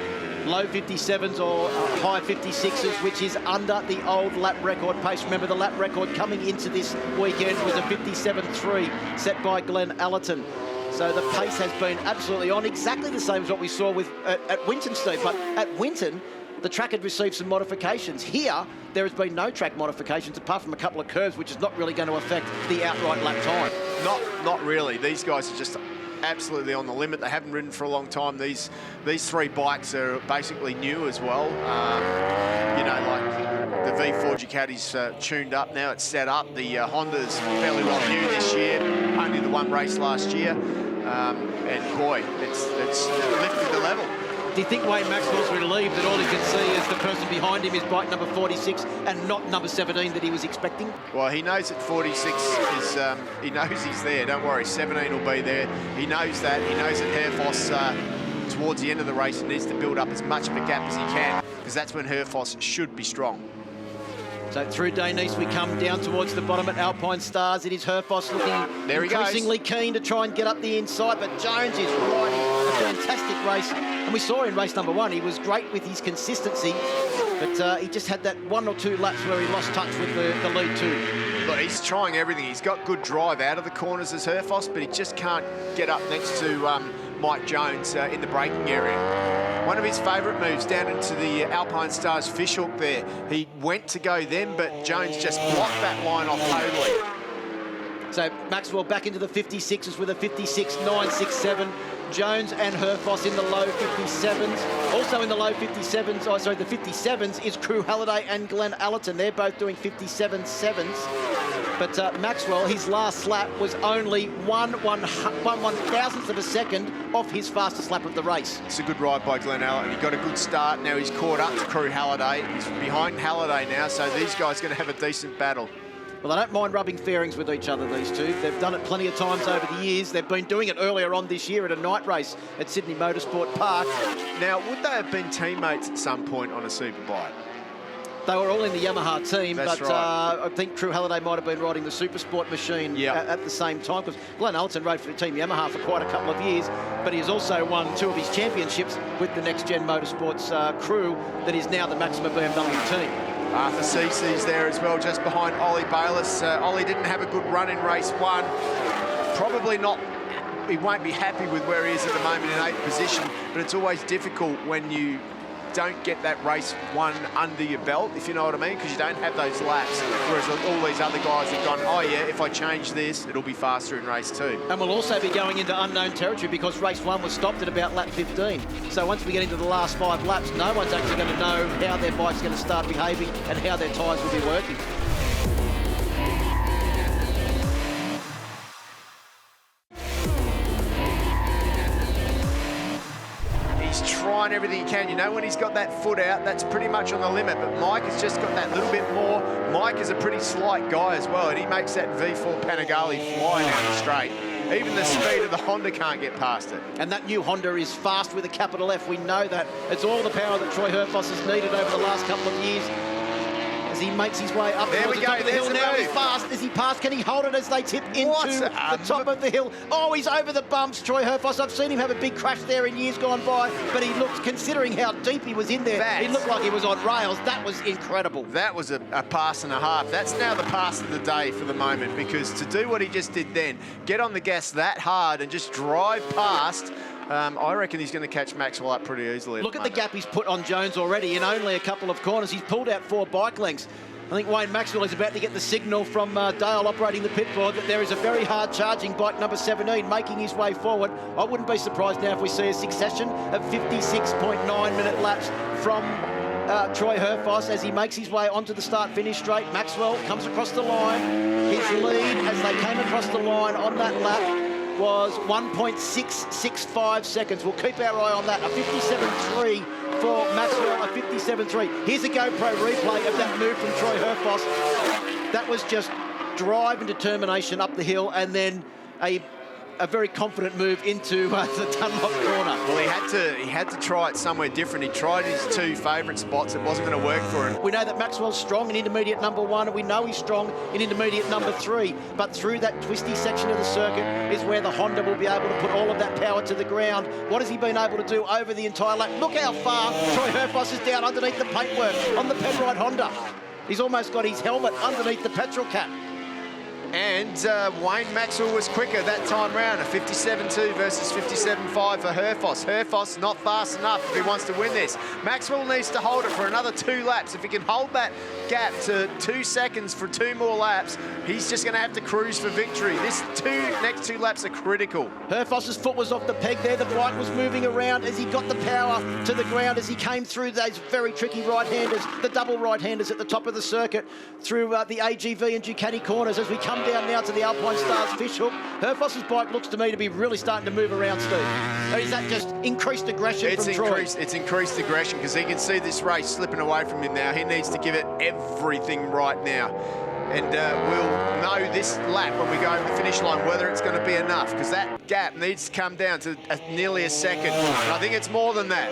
low 57s or high 56s, which is under the old lap record pace. Remember, the lap record coming into this weekend was a 57.3 set by Glenn Allerton. So the pace has been absolutely on, exactly the same as what we saw with at Winton, Steve. But at Winton, the track had received some modifications. Here, there has been no track modifications apart from a couple of curves, which is not really going to affect the outright lap time. Not really. These guys are just absolutely on the limit. They haven't ridden for a long time. These three bikes are basically new as well. You know, like the V4 Ducati's tuned up now. It's set up. The Honda's fairly well new this year. Only the one race last year. And boy, it's lifted the level. Do you think Wayne Maxwell's relieved that all he can see is the person behind him is bike number 46 and not number 17 that he was expecting? Well, he knows that 46 is, he knows he's there. Don't worry, 17 will be there. He knows that. He knows that Herfoss, towards the end of the race, needs to build up as much of a gap as he can, because that's when Herfoss should be strong. So through Danice, we come down towards the bottom at Alpinestars. It is Herfoss looking there increasingly keen to try and get up the inside, but Jones is riding a fantastic race. And we saw in race number 1, he was great with his consistency, but he just had that 1 or 2 laps where he lost touch with the lead two. Look, he's trying everything. He's got good drive out of the corners as Herfoss, but he just can't get up next to Mike Jones in the braking area. One of his favourite moves down into the Alpinestars fishhook there. He went to go then, but Jones just blocked that line off totally. So Maxwell back into the 56s with a 56.967. Jones and Herfoss in the low 57s. Also in the low 57s, the 57s is Crew Halliday and Glenn Allerton. They're both doing 57.7s. But Maxwell, his last lap was only 1/1000th of a second off his fastest lap of the race. It's a good ride by Glenn Allerton. He got a good start. Now he's caught up to Crew Halliday. He's behind Halliday now, so these guys are going to have a decent battle. Well, they don't mind rubbing fairings with each other, these two. They've done it plenty of times over the years. They've been doing it earlier on this year at a night race at Sydney Motorsport Park. Now, would they have been teammates at some point on a Superbike? They were all in the Yamaha team, That's but right. I think Crew Halliday might have been riding the Supersport machine at the same time, because Glenn Allerton rode for the team Yamaha for quite a couple of years, but he has also won 2 of his championships with the Next Gen Motorsports crew that is now the Maxima BMW team. Arthur Sissis there as well, just behind Ollie Bayliss. Ollie didn't have a good run in race 1. Probably not, he won't be happy with where he is at the moment in 8th position, but it's always difficult when you don't get that race 1 under your belt, if you know what I mean, because you don't have those laps, whereas all these other guys have gone, oh yeah, if I change this, it'll be faster in race 2. And we'll also be going into unknown territory because race 1 was stopped at about lap 15. So once we get into the last 5 laps, no one's actually going to know how their bike's going to start behaving and how their tyres will be working. Trying everything he can. You know, when he's got that foot out, that's pretty much on the limit, but Mike has just got that little bit more. Mike is a pretty slight guy as well, and he makes that V4 Panigale fly down the straight. Even the speed of the Honda can't get past it. And that new Honda is fast with a capital F. We know that. It's all the power that Troy Herfoss has needed over the last couple of years. As he makes his way up towards the top of the hill. Now he's fast. As he passed, can he hold it as they tip into the top of the hill? Oh, he's over the bumps, Troy Herfoss. I've seen him have a big crash there in years gone by, but he looked, considering how deep he was in there, he looked like he was on rails. That was incredible. That was a pass and a half. That's now the pass of the day for the moment, because to do what he just did then, get on the gas that hard and just drive past I reckon he's going to catch Maxwell up pretty easily. Look at the gap he's put on Jones already in only a couple of corners. He's pulled out 4 bike lengths. I think Wayne Maxwell is about to get the signal from Dale operating the pit board that there is a very hard charging bike number 17 making his way forward. I wouldn't be surprised now if we see a succession of 56.9-minute laps from Troy Herfoss as he makes his way onto the start-finish straight. Maxwell comes across the line. His lead as they came across the line on that lap was 1.665 seconds. We'll keep our eye on that. A 57.3 for Maxwell, a 57.3. Here's a GoPro replay of that move from Troy Herfoss. That was just drive and determination up the hill, and then a very confident move into the Dunlop corner. Well, he had to try it somewhere different. He tried his 2 favourite spots. It wasn't going to work for him. We know that Maxwell's strong in intermediate number 1, and we know he's strong in intermediate number 3. But through that twisty section of the circuit is where the Honda will be able to put all of that power to the ground. What has he been able to do over the entire lap? Look how far Troy Herfoss is down underneath the paintwork on the Penrite Honda. He's almost got his helmet underneath the petrol cap. And Wayne Maxwell was quicker that time round, a 57.2 versus 57.5 for Herfoss. Herfoss not fast enough if he wants to win this. Maxwell needs to hold it for another 2 laps. If he can hold that gap to 2 seconds for 2 more laps, he's just going to have to cruise for victory. This next 2 laps are critical. Herfoss's foot was off the peg there. The bike was moving around as he got the power to the ground as he came through those very tricky right-handers, the double right-handers at the top of the circuit, through the AGV and Ducati corners as we come down now to the Alpinestars fishhook. Herfoss's bike looks to me to be really starting to move around, Steve. Or is that just increased aggression from Troy? It's increased aggression because he can see this race slipping away from him now. He needs to give it everything right now. And we'll know this lap when we go over the finish line whether it's going to be enough, because that gap needs to come down to nearly a second. And I think it's more than that.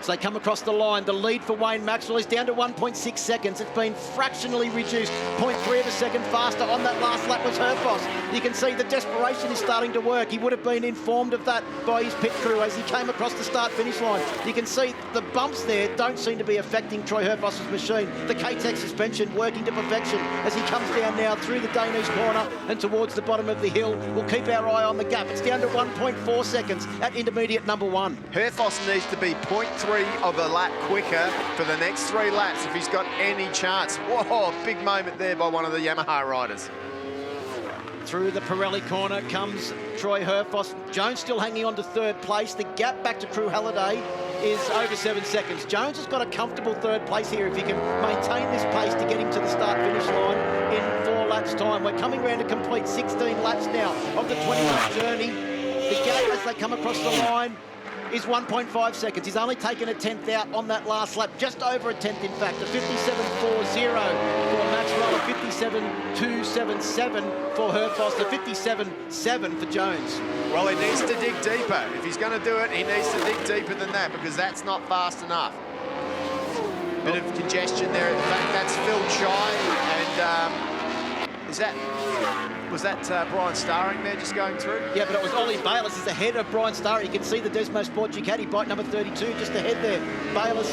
As they come across the line, the lead for Wayne Maxwell is down to 1.6 seconds. It's been fractionally reduced. 0.3 of a second faster on that last lap was Herfoss. You can see the desperation is starting to work. He would have been informed of that by his pit crew as he came across the start-finish line. You can see the bumps there don't seem to be affecting Troy Herfoss's machine. The K-Tech suspension working to perfection as he comes down now through the Danish corner and towards the bottom of the hill. We'll keep our eye on the gap. It's down to 1.4 seconds at intermediate number 1. Herfoss needs to be 0.3 of a lap quicker for the next 3 laps if he's got any chance. Whoa, big moment there by one of the Yamaha riders. Through the Pirelli corner comes Troy Herfoss. Jones still hanging on to 3rd place. The gap back to Crew Halliday is over 7 seconds. Jones has got a comfortable 3rd place here if he can maintain this pace to get him to the start-finish line in 4 laps' time. We're coming around to complete 16 laps now of the 20-lap journey. The gap as they come across the line is 1.5 seconds. He's only taken a 10th out on that last lap, just over a 10th in fact. A 57.40 for Maxwell, a 57.277 for Herfoss, a 57.7 for Jones. Well, he needs to dig deeper. If he's going to do it, he needs to dig deeper than that because that's not fast enough. Bit of congestion there at the back. That's Phil Chai and was that Brian Starring there just going through? Yeah, but it was Ollie Bayliss is ahead of Brian Starring. You can see the Desmo Sport Ducati bike number 32 just ahead there. Bayliss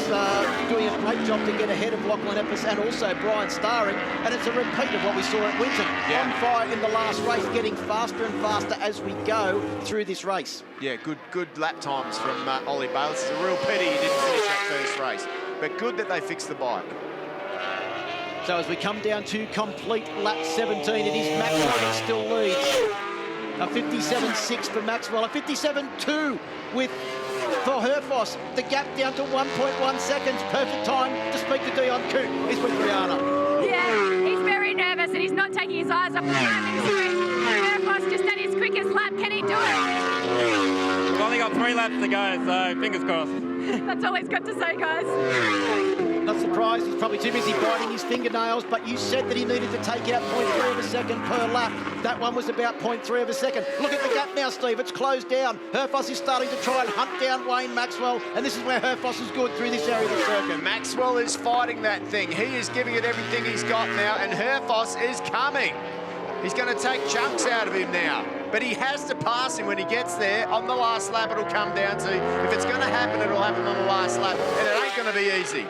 doing a great job to get ahead of Lachlan Epps and also Brian Starring. And it's a repeat of what we saw at Winton. Yeah. On fire in the last race, getting faster and faster as we go through this race. Yeah, good lap times from Ollie Bayliss. It's a real pity he didn't finish that first race. But good that they fixed the bike. So as we come down to complete lap 17, it is Maxwell that still leads. A 57.6 for Maxwell, a 57.2 for Herfoss. The gap down to 1.1 seconds. Perfect time to speak to Dion Coote. He's with Brianna. Yeah, he's very nervous and he's not taking his eyes off the lap. Herfoss just at his quickest lap. Can he do it? We've only got 3 laps to go, so fingers crossed. That's all he's got to say, guys. Not surprised, he's probably too busy biting his fingernails, but you said that he needed to take out 0.3 of a second per lap. That one was about 0.3 of a second. Look at the gap now, Steve, it's closed down. Herfoss is starting to try and hunt down Wayne Maxwell, and this is where Herfoss is good through this area of the circuit. Maxwell is fighting that thing. He is giving it everything he's got now, and Herfoss is coming. He's going to take chunks out of him now. But he has to pass him when he gets there. On the last lap, it'll come down to, if it's going to happen, it'll happen on the last lap. And it ain't going to be easy.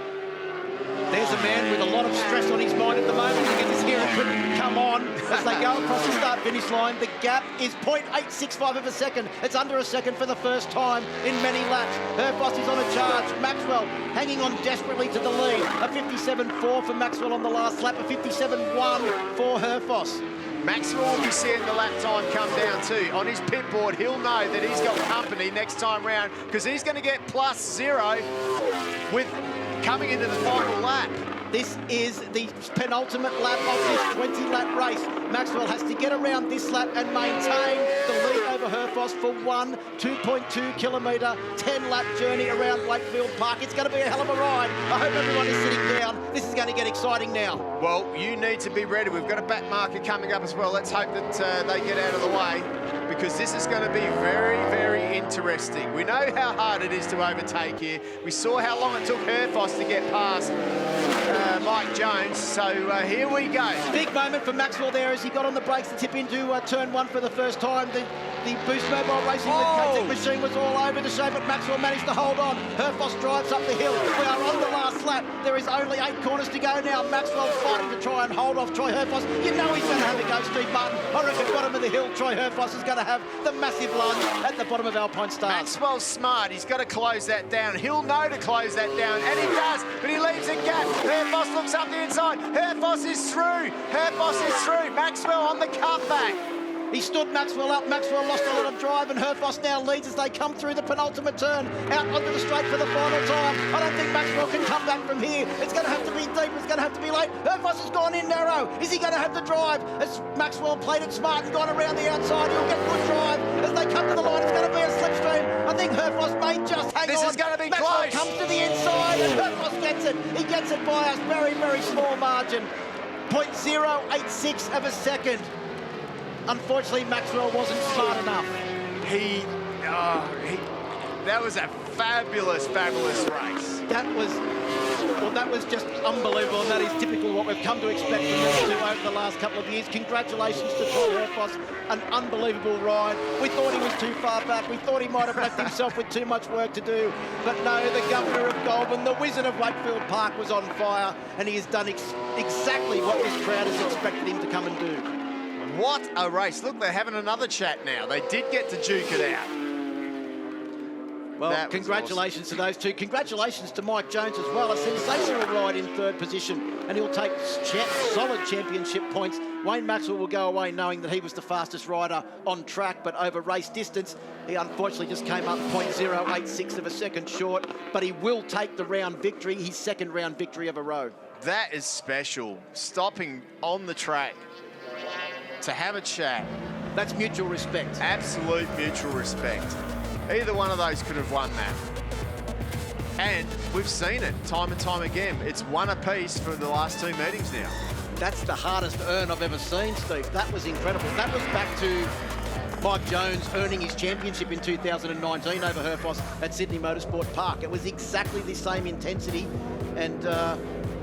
There's a man with a lot of stress on his mind at the moment. You can just hear it come on as they go across the start-finish line. The gap is 0.865 of a second. It's under a second for the first time in many laps. Herfoss is on a charge. Maxwell hanging on desperately to the lead. A 57.4 for Maxwell on the last lap. A 57.1 for Herfoss. Maxwell will be seeing the lap time come down too. On his pit board, he'll know that he's got company next time round because he's going to get +0 with coming into the final lap. This is the penultimate lap of this 20-lap race. Maxwell has to get around this lap and maintain the lead over Herfoss for one 2.2 kilometre, 10-lap journey around Wakefield Park. It's going to be a hell of a ride. I hope everyone is sitting down. This is going to get exciting now. Well, you need to be ready. We've got a back marker coming up as well. Let's hope that they get out of the way, because this is going to be very, very interesting. We know how hard it is to overtake here. We saw how long it took Herfoss to get past Mike Jones, so here we go. Big moment for Maxwell there as he got on the brakes to tip into turn one for the first time. The Boost Mobile Racing with KTEC machine was all over the show, but Maxwell managed to hold on. Herfoss drives up the hill. We are on the last lap. There is only 8 corners to go now. Maxwell fighting to try and hold off Troy Herfoss. You know he's going to have a go, Steve Martin. I reckon bottom of the hill, Troy Herfoss is going to have the massive lunge at the bottom of Alpinestars. Maxwell's smart. He's got to close that down. He'll know to close that down, and he does, but he leaves a gap. Herfoss looks up the inside. Herfoss is through. Herfoss is through. Maxwell on the cutback. He stood Maxwell up. Maxwell lost a lot of drive, and Herfoss now leads as they come through the penultimate turn out onto the straight for the final time. I don't think Maxwell can come back from here. It's going to have to be deep. It's going to have to be late. Herfoss has gone in narrow. Is he going to have to drive? As Maxwell played it smart and gone around the outside, he'll get good drive. As they come to the line, it's going to be a slipstream. I think Herfoss may just hang on. This is going to be Maxwell close. Comes to the inside, and Herfoss gets it. He gets it by a very, very small margin. 0.086 of a second. Unfortunately, Maxwell wasn't smart enough. That was a fabulous, fabulous race. That was just unbelievable, and that is typical what we've come to expect from them two over the last couple of years. Congratulations to Troy Herfoss, an unbelievable ride. We thought he was too far back. We thought he might have left himself with too much work to do. But no, the governor of Goulburn, the wizard of Wakefield Park, was on fire, and he has done exactly what this crowd has expected him to come and do. What a race. Look, they're having another chat now. They did get to duke it out. Well, congratulations to those two. Congratulations to Mike Jones as well. A sensational ride in third position, and he'll take solid championship points. Wayne Maxwell will go away knowing that he was the fastest rider on track, but over race distance, he unfortunately just came up 0.086 of a second short, but he will take the round victory, his second round victory of a row. That is special. Stopping on the track to have a chat. That's mutual respect. Absolute mutual respect. Either one of those could have won that. And we've seen it time and time again. It's one apiece for the last 2 meetings now. That's the hardest earn I've ever seen, Steve. That was incredible. That was back to Mike Jones earning his championship in 2019 over Herfoss at Sydney Motorsport Park. It was exactly the same intensity, and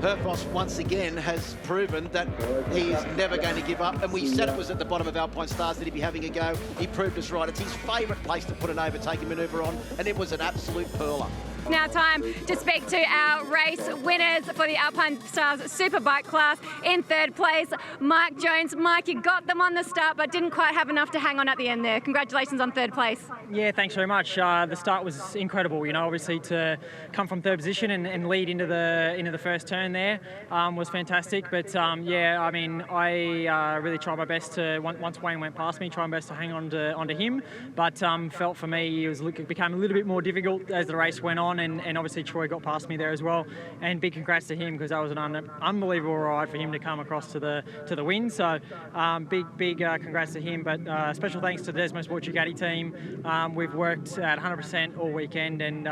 Herfoss once again has proven that he is never going to give up, and we said it was at the bottom of Alpinestars that he'd be having a go. He proved us right. It's his favourite place to put an overtaking manoeuvre on, and it was an absolute pearler. Now time to speak to our race winners for the Alpinestars Superbike class. In third place, Mike Jones. Mike, you got them on the start, but didn't quite have enough to hang on at the end there. Congratulations on third place. Yeah, thanks very much. The start was incredible. You know, obviously to come from third position and lead into the first turn there was fantastic. But yeah, I mean, I really tried my best to, once Wayne went past me, try my best to hang on onto him. But felt for me it became a little bit more difficult as the race went on. And obviously Troy got past me there as well, and big congrats to him because that was an unbelievable ride for him to come across to the win. So big congrats to him, but special thanks to the Desmo Sport Ducati team. We've worked at 100% all weekend, and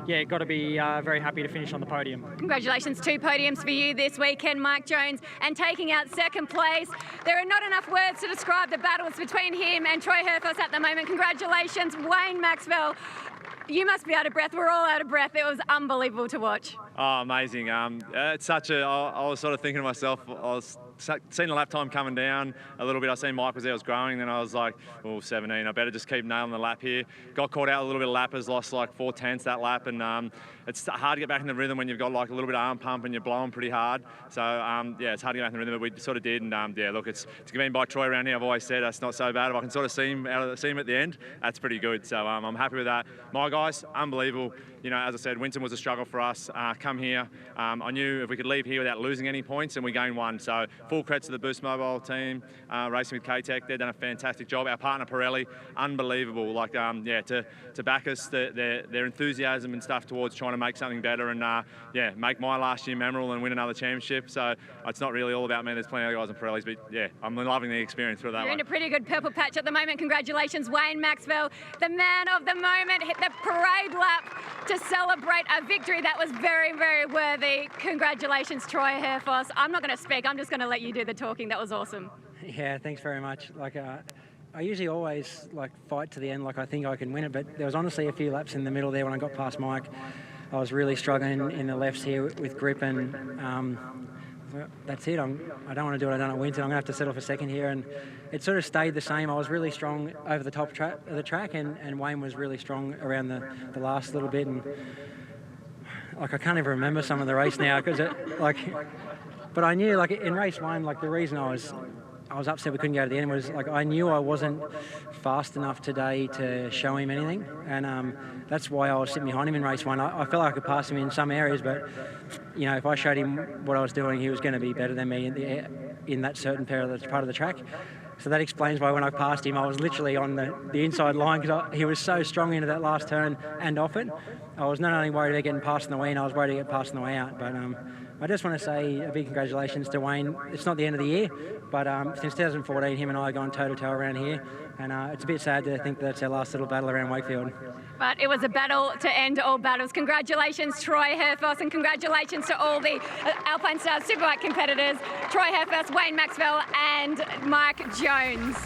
yeah, got to be very happy to finish on the podium. Congratulations, 2 podiums for you this weekend, Mike Jones, and taking out second place. There are not enough words to describe the battles between him and Troy Herfoss at the moment. Congratulations, Wayne Maxwell. You must be out of breath. We're all out of breath. It was unbelievable to watch. Oh, amazing. It's such a... I was sort of thinking to myself, I was seen the lap time coming down a little bit. I seen Mike was there, was growing, then I was like, oh, 17, I better just keep nailing the lap here. Got caught out a little bit of lappers, lost like 4/10 that lap, and it's hard to get back in the rhythm when you've got like a little bit of arm pump and you're blowing pretty hard. So yeah, it's hard to get back in the rhythm, but we sort of did, and yeah, look, it's been by Troy around here. I've always said that's not so bad. If I can sort of see him at the end, that's pretty good. So I'm happy with that. My guys, unbelievable. You know, as I said, Winton was a struggle for us. Come here, I knew if we could leave here without losing any points, and we gained one. So full credit to the Boost Mobile team, racing with K-Tech. They've done a fantastic job. Our partner Pirelli, unbelievable. Like, yeah, to back us, their enthusiasm and stuff towards trying to make something better, and yeah, make my last year memorable and win another championship. So it's not really all about me. There's plenty of guys in Pirelli's, but yeah, I'm loving the experience through that. You're in a pretty good purple patch at the moment. Congratulations, Wayne Maxwell, the man of the moment, hit the parade lap to celebrate a victory that was very, very worthy. Congratulations, Troy Herfoss. I'm not going to speak. I'm just going to let you do the talking. That was awesome. Yeah, thanks very much. Like, I usually always like fight to the end. Like, I think I can win it, but there was honestly a few laps in the middle there when I got past Mike. I was really struggling in the lefts here with grip, and that's it. I don't want to do what I done at Winton. I'm going to have to settle for second here, and it sort of stayed the same. I was really strong over the top of the track, and Wayne was really strong around the last little bit, and like I can't even remember some of the race now because but I knew like in race one, like the reason I was upset we couldn't go to the end was like I knew I wasn't fast enough today to show him anything, and that's why I was sitting behind him in race one. I felt like I could pass him in some areas, but you know, if I showed him what I was doing, he was going to be better than me in that certain part of the track. So that explains why when I passed him, I was literally on the inside line because he was so strong into that last turn and off it. I was not only worried about getting past on the way in, I was worried to get past on the way out. But I just want to say a big congratulations to Wayne. It's not the end of the year, but since 2014, him and I have gone toe-to-toe around here. And it's a bit sad to think that's our last little battle around Wakefield. But it was a battle to end all battles. Congratulations, Troy Herfoss, and congratulations to all the Alpinestars Superbike competitors, Troy Herfoss, Wayne Maxwell and Mike Jones.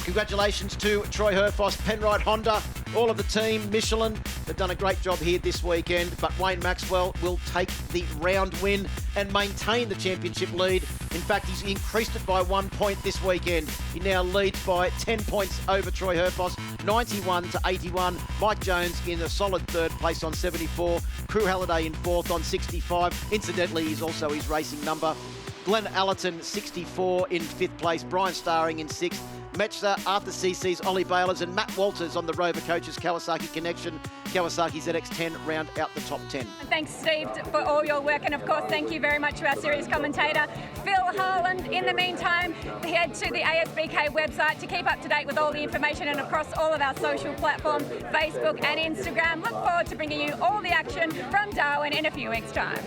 Congratulations to Troy Herfoss, Penrite Honda, all of the team, Michelin. They've done a great job here this weekend, but Wayne Maxwell will take the round win and maintain the championship lead. In fact, he's increased it by 1 point this weekend. He now leads by 10 points over Troy Herfoss, 91 to 81. Mike Jones in a solid third place on 74. Crew Halliday in fourth on 65. Incidentally, he's also his racing number. Glenn Allerton, 64 in fifth place. Brian Starring in sixth. Metzer, Arthur Sissis, Ollie Baylors and Matt Walters on the Rover Coaches Kawasaki Connection. Kawasaki ZX10 round out the top 10. Thanks, Steve, for all your work. And of course, thank you very much to our series commentator, Phil Harland. In the meantime, head to the ASBK website to keep up to date with all the information and across all of our social platforms, Facebook and Instagram. Look forward to bringing you all the action from Darwin in a few weeks' time.